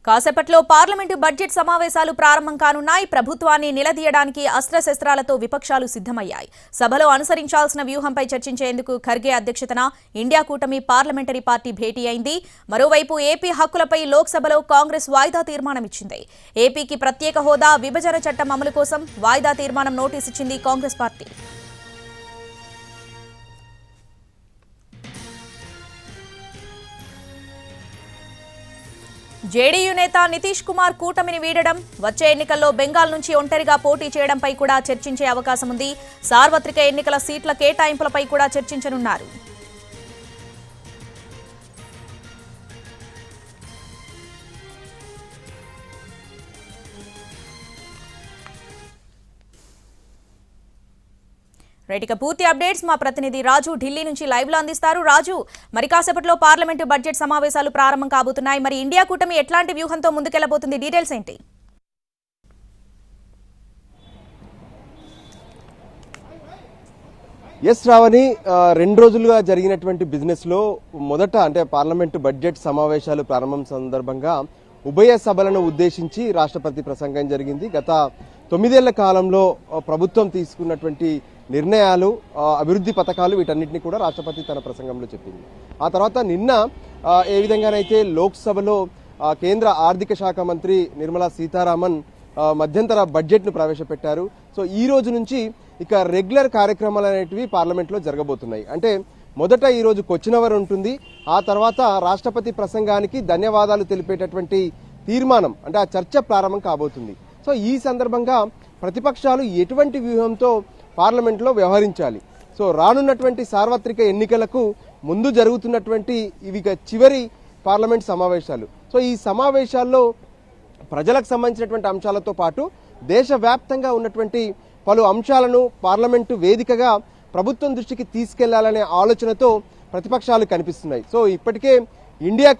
కాసేపట్లో parliament budget సమావేశాలు ప్రారంభం కానున్నాయి. ప్రభుత్వాన్ని నిలదీయడానికి అస్త్రశస్త్రాలతో విపక్షాలు సిద్ధమయ్యాయి. సభలో అనుసరించాల్సిన వ్యూహంపై చర్చించేందుకు ఖర్గే అధ్యక్షతన ఇండియా కూటమి పార్లమెంటరీ పార్టీ భేటీ అయింది. మరోవైపు ఏపీ హక్కులపై లోక్సభలో కాంగ్రెస్ వాయిదా తీర్మానం ఇచ్చింది. ఏపీకి ప్రత్యేక హోదా, విభజన చట్టం అమలు కోసం వాయిదా తీర్మానం నోటీస్ ఇచ్చింది కాంగ్రెస్ పార్టీ. జేడీయూ నేత నితీష్ కుమార్ కూటమిని వీడడం, వచ్చే ఎన్నికల్లో బెంగాల్ నుంచి ఒంటరిగా పోటీ చేయడంపై కూడా చర్చించే అవకాశం ఉంది. సార్వత్రిక ఎన్నికల సీట్ల కేటాయింపులపై కూడా చర్చించనున్నారు. రైట్, పూర్తి అప్డేట్స్ మా ప్రతినిధి రాజు ఢిల్లీ నుంచి లైవ్ లో అందిస్తారు. రాజు, మరి కాసేపట్లో పార్లమెంటు బడ్జెట్ సమావేశాలు ప్రారంభం కాబోతున్నాయి. మరి ఇండియా కూటమి ఎట్లాంటి వ్యూహంతో ముందుకెళ్లబోతుంది? డీటెయిల్స్ ఏంటి? ఎస్ రావణి, 2 రోజులుగా జరిగినటువంటి బిజినెస్ లో మొదట అంటే పార్లమెంటు బడ్జెట్ సమావేశాలు ప్రారంభం సందర్భంగా ఉభయ సభలను ఉద్దేశించి రాష్ట్రపతి ప్రసంగం జరిగింది. గత 9 ఏళ్ల కాలంలో ప్రభుత్వం తీసుకున్నటువంటి నిర్ణయాలు, అభివృద్ధి పథకాలు, వీటన్నిటిని కూడా రాష్ట్రపతి తన ప్రసంగంలో చెప్పింది. ఆ తర్వాత నిన్న ఏ విధంగానైతే లోక్సభలో కేంద్ర ఆర్థిక శాఖ మంత్రి నిర్మలా సీతారామన్ మధ్యంతర బడ్జెట్ను ప్రవేశపెట్టారు. సో ఈ రోజు నుంచి ఇక రెగ్యులర్ కార్యక్రమాలు అనేటివి పార్లమెంట్లో జరగబోతున్నాయి. అంటే మొదట ఈ రోజు క్వశ్చన్ అవర్ ఉంటుంది. ఆ తర్వాత రాష్ట్రపతి ప్రసంగానికి ధన్యవాదాలు తెలిపేటటువంటి తీర్మానం, అంటే ఆ చర్చ ప్రారంభం కాబోతుంది. సో ఈ సందర్భంగా ప్రతిపక్షాలు ఎటువంటి వ్యూహంతో పార్లమెంట్లో వ్యవహరించాలి, సో రానున్నటువంటి సార్వత్రిక ఎన్నికలకు ముందు జరుగుతున్నటువంటి ఇవి చివరి పార్లమెంట్ సమావేశాలు. సో ఈ సమావేశాల్లో ప్రజలకు సంబంధించినటువంటి అంశాలతో పాటు దేశవ్యాప్తంగా ఉన్నటువంటి పలు అంశాలను పార్లమెంటు వేదికగా ప్రభుత్వం దృష్టికి తీసుకెళ్లాలనే ఆలోచనతో ప్రతిపక్షాలు కనిపిస్తున్నాయి. సో ఇప్పటికే ఇండియా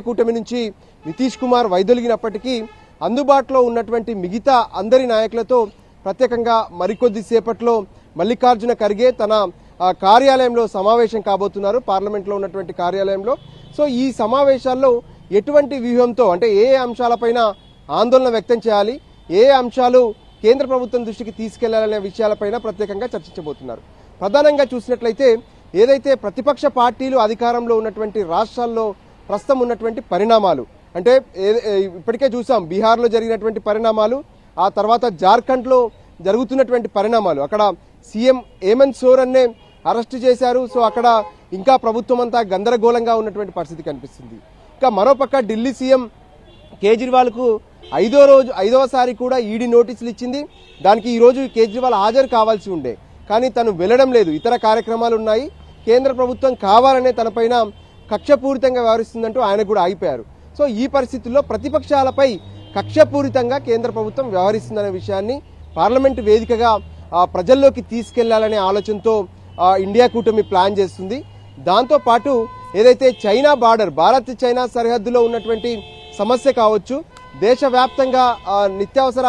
కూటమి నుంచి నితీష్ కుమార్ వైదొలిగినప్పటికీ అందుబాటులో ఉన్నటువంటి మిగతా అందరి నాయకులతో ప్రత్యేకంగా మరికొద్ది సేపట్లో మల్లికార్జున ఖర్గే తన కార్యాలయంలో సమావేశం కాబోతున్నారు, పార్లమెంట్లో ఉన్నటువంటి కార్యాలయంలో. సో ఈ సమావేశాల్లో ఎటువంటి వ్యూహంతో, అంటే ఏ అంశాలపైన ఆందోళన వ్యక్తం చేయాలి, ఏ అంశాలు కేంద్ర ప్రభుత్వం దృష్టికి తీసుకెళ్లాలనే విషయాలపైన ప్రత్యేకంగా చర్చించబోతున్నారు. ప్రధానంగా చూసినట్లయితే ఏదైతే ప్రతిపక్ష పార్టీలు అధికారంలో ఉన్నటువంటి రాష్ట్రాల్లో ప్రస్తుతం ఉన్నటువంటి పరిణామాలు, అంటే ఇప్పటికే చూసాం బీహార్లో జరిగినటువంటి పరిణామాలు, ఆ తర్వాత జార్ఖండ్లో జరుగుతున్నటువంటి పరిణామాలు. అక్కడ సీఎం హేమంత్ సోరెన్నే అరెస్టు చేశారు. సో అక్కడ ఇంకా ప్రభుత్వం అంతా గందరగోళంగా ఉన్నటువంటి పరిస్థితి కనిపిస్తుంది. ఇంకా మరోపక్క ఢిల్లీ సీఎం కేజ్రీవాల్కు ఐదవసారి కూడా ఈడీ నోటీసులు ఇచ్చింది. దానికి ఈరోజు కేజ్రీవాల్ హాజరు కావాల్సి ఉండే, కానీ తను వెళ్లడం లేదు, ఇతర కార్యక్రమాలు ఉన్నాయి. కేంద్ర ప్రభుత్వం కావాలనే తనపైన కక్షపూరితంగా వ్యవహరిస్తుందంటూ ఆయన కూడా ఆగిపోయారు. సో ఈ పరిస్థితుల్లో ప్రతిపక్షాలపై కక్షపూరితంగా కేంద్ర ప్రభుత్వం వ్యవహరిస్తుందనే విషయాన్ని పార్లమెంటు వేదికగా ప్రజల్లోకి తీసుకెళ్లాలనే ఆలోచనతో ఇండియా కూటమి ప్లాన్ చేస్తుంది. దాంతోపాటు ఏదైతే చైనా బార్డర్, భారత్ చైనా సరిహద్దులో ఉన్నటువంటి సమస్య కావచ్చు, దేశవ్యాప్తంగా నిత్యావసర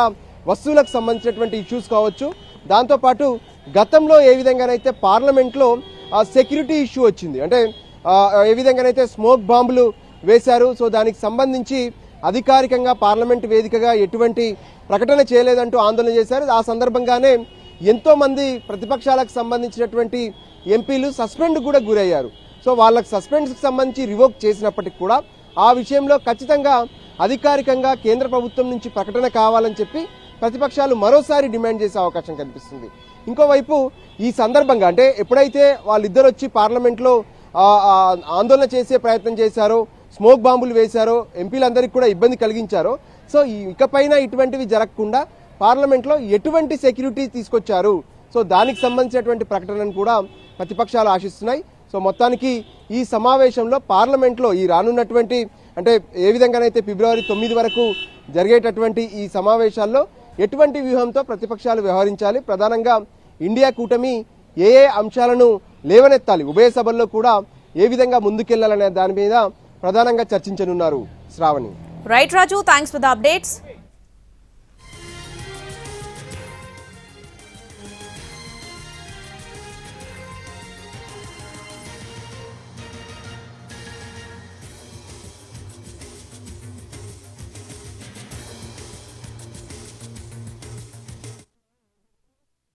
వస్తువులకు సంబంధించినటువంటి ఇష్యూస్ కావచ్చు, దాంతోపాటు గతంలో ఏ విధంగానైతే పార్లమెంట్లో సెక్యూరిటీ ఇష్యూ వచ్చింది, అంటే ఏ విధంగానైతే స్మోక్ బాంబులు వేశారు. సో దానికి సంబంధించి అధికారికంగా పార్లమెంటు వేదికగా ఎటువంటి ప్రకటన చేయలేదంటూ ఆందోళన చేశారు. ఆ సందర్భంగానే ఎంతో మంది ప్రతిపక్షాలకు సంబంధించినటువంటి ఎంపీలు సస్పెండ్ కూడా గురయ్యారు. సో వాళ్ళకి సస్పెండ్కి సంబంధించి రివోక్ చేసినప్పటికీ కూడా ఆ విషయంలో ఖచ్చితంగా అధికారికంగా కేంద్ర ప్రభుత్వం నుంచి ప్రకటన కావాలని చెప్పి ప్రతిపక్షాలు మరోసారి డిమాండ్ చేసే అవకాశం కనిపిస్తుంది. ఇంకోవైపు ఈ సందర్భంగా, అంటే ఎప్పుడైతే వాళ్ళిద్దరు వచ్చి పార్లమెంట్లో ఆందోళన చేసే ప్రయత్నం చేశారో, స్మోక్ బాంబులు వేశారో, ఎంపీలందరికీ కూడా ఇబ్బంది కలిగించారో, సో ఇకపైన ఇటువంటివి జరగకుండా పార్లమెంట్లో ఎటువంటి సెక్యూరిటీ తీసుకొచ్చారు, సో దానికి సంబంధించినటువంటి ప్రకటనను కూడా ప్రతిపక్షాలు ఆశిస్తున్నాయి. సో మొత్తానికి ఈ సమావేశంలో పార్లమెంట్లో ఈ రానున్నటువంటి, అంటే ఏ విధంగానైతే ఫిబ్రవరి 9 వరకు జరిగేటటువంటి ఈ సమావేశాల్లో ఎటువంటి వ్యూహంతో ప్రతిపక్షాలు వ్యవహరించాలి, ప్రధానంగా ఇండియా కూటమి ఏ అంశాలను లేవనెత్తాలి, ఉభయ సభల్లో కూడా ఏ విధంగా ముందుకెళ్లాలనే దాని మీద ప్రధానంగా చర్చించనున్నారు. Sravani. Right Raju, thanks for the updates.